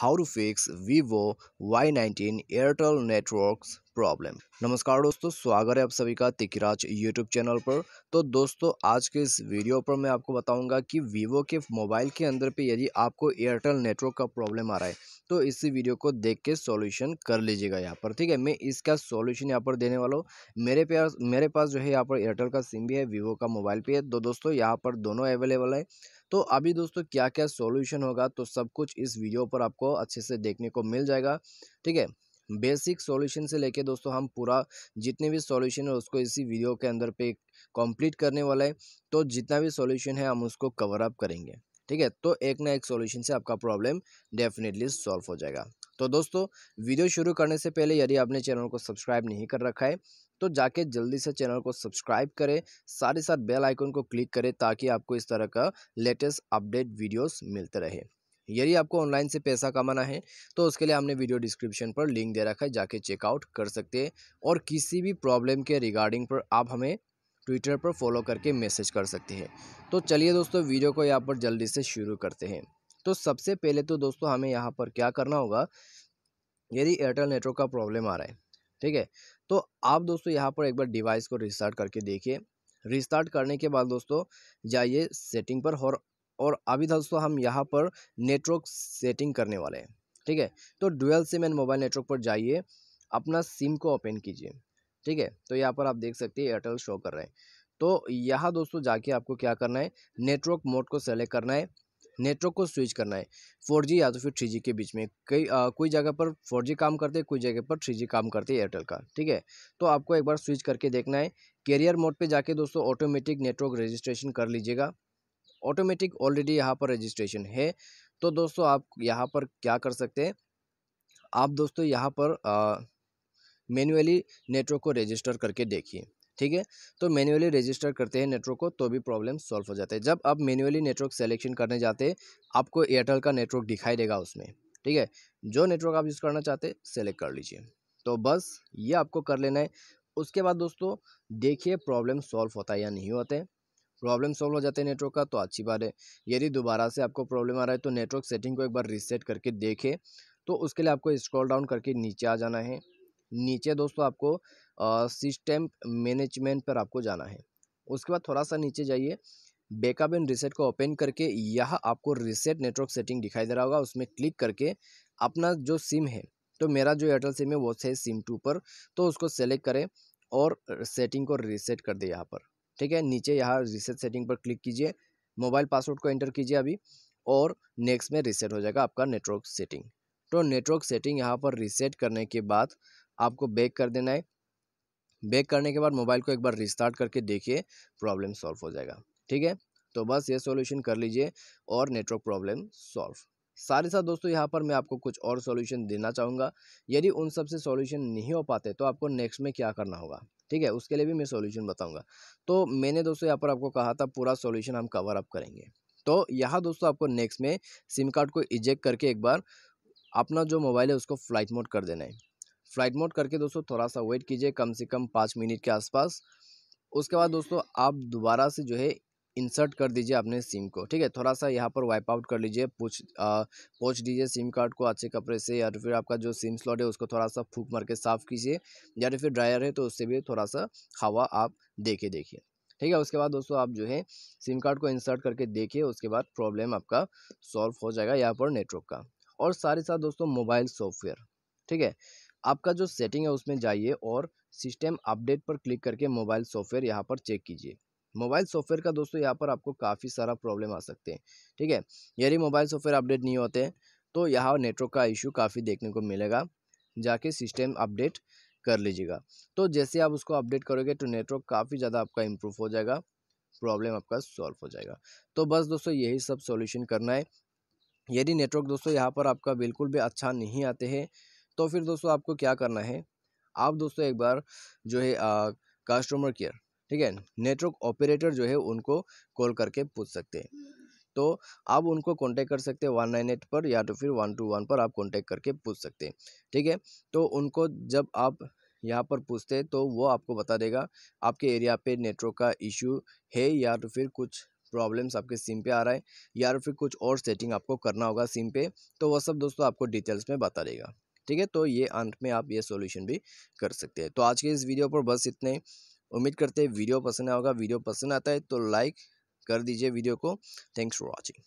How to fix Vivo Y19 Airtel networks problem. नमस्कार दोस्तों, स्वागत है आप सभी का तिकराज यूट्यूब चैनल पर। तो दोस्तों, आज के इस वीडियो पर मैं आपको बताऊंगा कि वीवो के मोबाइल के अंदर पे यदि आपको एयरटेल नेटवर्क का प्रॉब्लम आ रहा है तो इस वीडियो को देख के सॉल्यूशन कर लीजिएगा यहाँ पर। ठीक है, मैं इसका सॉल्यूशन यहाँ पर देने वाला हूँ। मेरे पास जो है यहाँ पर एयरटेल का सिम भी है, वीवो का मोबाइल भी है। तो दोस्तों यहाँ पर दोनों अवेलेबल है। तो अभी दोस्तों क्या क्या सॉल्यूशन होगा तो सब कुछ इस वीडियो पर आपको अच्छे से देखने को मिल जाएगा। ठीक है, बेसिक सॉल्यूशन से लेके दोस्तों हम पूरा जितने भी सॉल्यूशन है उसको इसी वीडियो के अंदर पे कंप्लीट करने वाला है। तो जितना भी सॉल्यूशन है हम उसको कवर अप करेंगे। ठीक है, तो एक ना एक सॉल्यूशन से आपका प्रॉब्लम डेफिनेटली सॉल्व हो जाएगा। तो दोस्तों, वीडियो शुरू करने से पहले यदि आपने चैनल को सब्सक्राइब नहीं कर रखा है तो जाके जल्दी से चैनल को सब्सक्राइब करें, साथ ही साथ बेल आइकन को क्लिक करें ताकि आपको इस तरह का लेटेस्ट अपडेट वीडियोस मिलते रहे। यदि आपको ऑनलाइन से पैसा कमाना है तो उसके लिए हमने वीडियो डिस्क्रिप्शन पर लिंक दे रखा है, जाके चेकआउट कर सकते हैं। और किसी भी प्रॉब्लम के रिगार्डिंग पर आप हमें ट्विटर पर फॉलो करके मैसेज कर सकते हैं। तो चलिए दोस्तों, वीडियो को यहाँ पर जल्दी से शुरू करते हैं। तो सबसे पहले तो दोस्तों हमें यहाँ पर क्या करना होगा, यदि एयरटेल नेटवर्क का प्रॉब्लम आ रहा है, ठीक है, तो आप दोस्तों यहाँ पर एक बार डिवाइस को रिस्टार्ट करके देखिए। रिस्टार्ट करने के बाद दोस्तों जाइए सेटिंग पर, और अभी दोस्तों हम यहाँ पर नेटवर्क सेटिंग करने वाले हैं। ठीक है, तो dual SIM and mobile network पर जाइए, अपना सिम को ओपन कीजिए। ठीक है, तो यहाँ पर आप देख सकते हैं एयरटेल शो कर रहे हैं। तो यहाँ दोस्तों जाके आपको क्या करना है, नेटवर्क मोड को सेलेक्ट करना है, नेटवर्क को स्विच करना है 4G या तो फिर 3G के बीच में। कोई जगह पर 4G काम करते हैं, कोई जगह पर 3G काम करते हैं एयरटेल का। ठीक है, तो आपको एक बार स्विच करके देखना है। कैरियर मोड पे जाके दोस्तों ऑटोमेटिक नेटवर्क रजिस्ट्रेशन कर लीजिएगा। ऑटोमेटिक ऑलरेडी यहाँ पर रजिस्ट्रेशन है। तो दोस्तों आप यहाँ पर क्या कर सकते हैं, आप दोस्तों यहाँ पर मैन्युअली नेटवर्क को रजिस्टर करके देखिए। ठीक है, तो मैन्युअली रजिस्टर करते हैं नेटवर्क को तो भी प्रॉब्लम सॉल्व हो जाता है। जब आप मैन्युअली नेटवर्क सेलेक्शन करने जाते हैं आपको एयरटेल का नेटवर्क दिखाई देगा उसमें। ठीक है, जो नेटवर्क आप यूज़ करना चाहते हैं सेलेक्ट कर लीजिए। तो बस ये आपको कर लेना है। उसके बाद दोस्तों देखिए प्रॉब्लम सॉल्व होता है या नहीं होता है। प्रॉब्लम सॉल्व हो जाते हैं नेटवर्क का तो अच्छी बात है। यदि दोबारा से आपको प्रॉब्लम आ रहा है तो नेटवर्क सेटिंग को एक बार रीसेट करके देखें। तो उसके लिए आपको स्क्रॉल डाउन करके नीचे आ जाना है। नीचे दोस्तों आपको सिस्टम मैनेजमेंट पर आपको जाना है। उसके बाद थोड़ा सा नीचे जाइए, बैकअप एंड रीसेट को ओपन करके यहाँ आपको रीसेट नेटवर्क सेटिंग दिखाई दे रहा होगा, उसमें क्लिक करके अपना जो सिम है, तो मेरा जो एयरटेल सिम है वो है सिम 2 पर, तो उसको सेलेक्ट करें और सेटिंग को रीसेट कर दे यहाँ पर। ठीक है, नीचे यहाँ रीसेट सेटिंग पर क्लिक कीजिए, मोबाइल पासवर्ड को एंटर कीजिए अभी, और नेक्स्ट में रीसेट हो जाएगा आपका नेटवर्क सेटिंग। तो नेटवर्क सेटिंग यहाँ पर रीसेट करने के बाद आपको बैक कर देना है। बैक करने के बाद मोबाइल को एक बार रिस्टार्ट करके देखिए, प्रॉब्लम सॉल्व हो जाएगा। ठीक है, तो बस ये सॉल्यूशन कर लीजिए और नेटवर्क प्रॉब्लम सॉल्व। साथ ही साथ दोस्तों यहाँ पर मैं आपको कुछ और सॉल्यूशन देना चाहूँगा। यदि उन सब से सॉल्यूशन नहीं हो पाते तो आपको नेक्स्ट में क्या करना होगा, ठीक है, उसके लिए भी मैं सॉल्यूशन बताऊँगा। तो मैंने दोस्तों यहाँ पर आपको कहा था पूरा सॉल्यूशन हम कवर अप करेंगे। तो यहाँ दोस्तों आपको नेक्स्ट में सिम कार्ड को इजेक्ट करके एक बार अपना जो मोबाइल है उसको फ्लाइट मोड कर देना है। फ्लाइट मोड करके दोस्तों थोड़ा सा वेट कीजिए, कम से कम 5 मिनट के आसपास। उसके बाद दोस्तों आप दोबारा से जो है इंसर्ट कर दीजिए अपने सिम को। ठीक है, थोड़ा सा यहाँ पर वाइप आउट कर लीजिए, पोंछ दीजिए सिम कार्ड को अच्छे कपड़े से, या तो फिर आपका जो सिम स्लॉट है उसको थोड़ा सा फूंक मार के साफ कीजिए, या तो फिर ड्रायर है तो उससे भी थोड़ा सा हवा आप देखिए। ठीक है, उसके बाद दोस्तों आप जो है सिम कार्ड को इंसर्ट करके देखिए, उसके बाद प्रॉब्लम आपका सॉल्व हो जाएगा यहाँ पर नेटवर्क का। और साथ ही साथ दोस्तों मोबाइल सॉफ्टवेयर, ठीक है, आपका जो सेटिंग है उसमें जाइए और सिस्टम अपडेट पर क्लिक करके मोबाइल सॉफ्टवेयर यहाँ पर चेक कीजिए। मोबाइल सॉफ्टवेयर का दोस्तों यहाँ पर आपको काफ़ी सारा प्रॉब्लम आ सकते हैं। ठीक है, यदि मोबाइल सॉफ्टवेयर अपडेट नहीं होते हैं तो यहाँ नेटवर्क का इशू काफ़ी देखने को मिलेगा, जाके सिस्टम अपडेट कर लीजिएगा। तो जैसे आप उसको अपडेट करोगे तो नेटवर्क काफ़ी ज़्यादा आपका इम्प्रूव हो जाएगा, प्रॉब्लम आपका सॉल्व हो जाएगा। तो बस दोस्तों यही सब सॉल्यूशन करना है। यदि नेटवर्क दोस्तों यहाँ पर आपका बिल्कुल भी अच्छा नहीं आते हैं तो फिर दोस्तों आपको क्या करना है, आप दोस्तों एक बार जो है कस्टमर केयर, ठीक है, नेटवर्क ऑपरेटर जो है उनको कॉल करके पूछ सकते हैं। तो आप उनको कांटेक्ट कर सकते हैं 198 पर, या तो फिर 121 पर आप कांटेक्ट करके पूछ सकते हैं। ठीक है, तो उनको जब आप यहाँ पर पूछते हैं तो वो आपको बता देगा आपके एरिया पे नेटवर्क का इशू है या तो फिर कुछ प्रॉब्लम्स आपके सिम पे आ रहा है या फिर कुछ और सेटिंग आपको करना होगा सिम पे, तो वह सब दोस्तों आपको डिटेल्स में बता देगा। ठीक है, तो ये अंत में आप ये सॉल्यूशन भी कर सकते हैं। तो आज के इस वीडियो पर बस इतने ही। उम्मीद करते हैं वीडियो पसंद आया होगा। वीडियो पसंद आता है तो लाइक कर दीजिए वीडियो को। Thanks for watching.